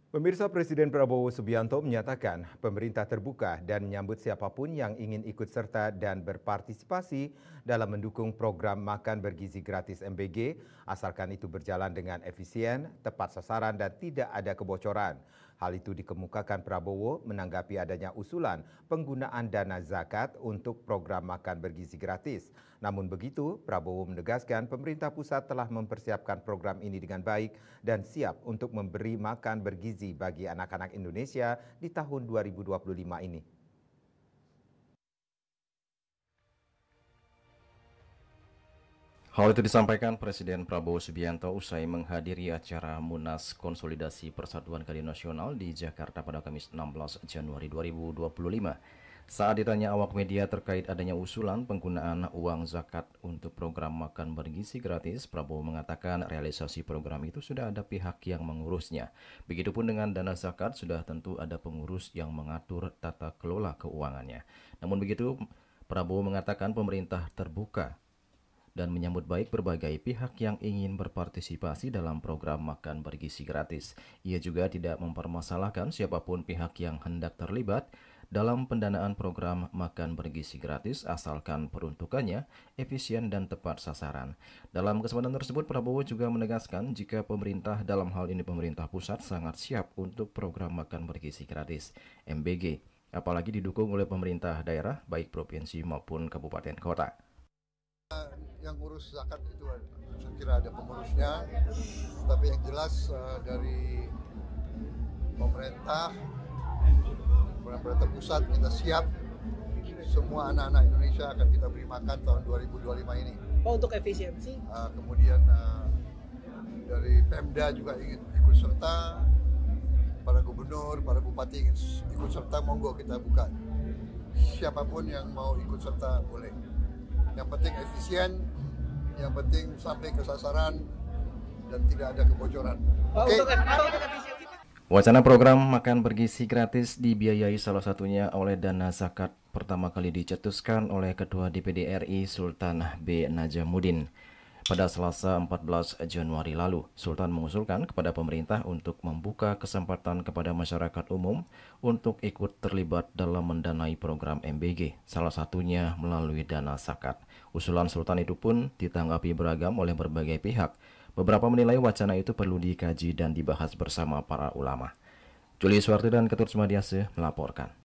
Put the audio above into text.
Pemirsa, Presiden Prabowo Subianto menyatakan pemerintah terbuka dan menyambut siapapun yang ingin ikut serta dan berpartisipasi dalam mendukung program makan bergizi gratis MBG, asalkan itu berjalan dengan efisien, tepat sasaran dan tidak ada kebocoran. Hal itu dikemukakan Prabowo menanggapi adanya usulan penggunaan dana zakat untuk program makan bergizi gratis. Namun begitu, Prabowo menegaskan pemerintah pusat telah mempersiapkan program ini dengan baik dan siap untuk memberi makan bergizi bagi anak-anak Indonesia di tahun 2025 ini. Hal itu disampaikan Presiden Prabowo Subianto usai menghadiri acara Munas Konsolidasi Persatuan Keadilan Nasional di Jakarta pada Kamis 16 Januari 2025. Saat ditanya awak media terkait adanya usulan penggunaan uang zakat untuk program makan bergizi gratis, Prabowo mengatakan realisasi program itu sudah ada pihak yang mengurusnya. Begitupun dengan dana zakat, sudah tentu ada pengurus yang mengatur tata kelola keuangannya. Namun begitu, Prabowo mengatakan pemerintah terbuka dan menyambut baik berbagai pihak yang ingin berpartisipasi dalam program makan bergizi gratis. Ia juga tidak mempermasalahkan siapapun pihak yang hendak terlibat dalam pendanaan program makan bergizi gratis asalkan peruntukannya efisien dan tepat sasaran. Dalam kesempatan tersebut, Prabowo juga menegaskan jika pemerintah, dalam hal ini pemerintah pusat, sangat siap untuk program makan bergizi gratis MBG, apalagi didukung oleh pemerintah daerah baik provinsi maupun kabupaten kota. Yang urus zakat itu saya kira ada pengurusnya, tapi yang jelas dari pemerintah pusat kita siap, semua anak-anak Indonesia akan kita beri makan tahun 2025 ini. Untuk efisiensi? Kemudian dari Pemda juga ingin ikut serta, para gubernur, para bupati ingin ikut serta, monggo kita buka. Siapapun yang mau ikut serta boleh. Yang penting efisien, yang penting sampai ke sasaran dan tidak ada kebocoran. Oke. Wacana program makan bergizi gratis dibiayai salah satunya oleh dana zakat pertama kali dicetuskan oleh Ketua DPD RI Sultan B. Najamuddin. Pada Selasa 14 Januari lalu, Sultan mengusulkan kepada pemerintah untuk membuka kesempatan kepada masyarakat umum untuk ikut terlibat dalam mendanai program MBG, salah satunya melalui dana zakat. Usulan Sultan itu pun ditanggapi beragam oleh berbagai pihak. Beberapa menilai wacana itu perlu dikaji dan dibahas bersama para ulama. Juli Suwarti dan Ketut Sumadiase melaporkan.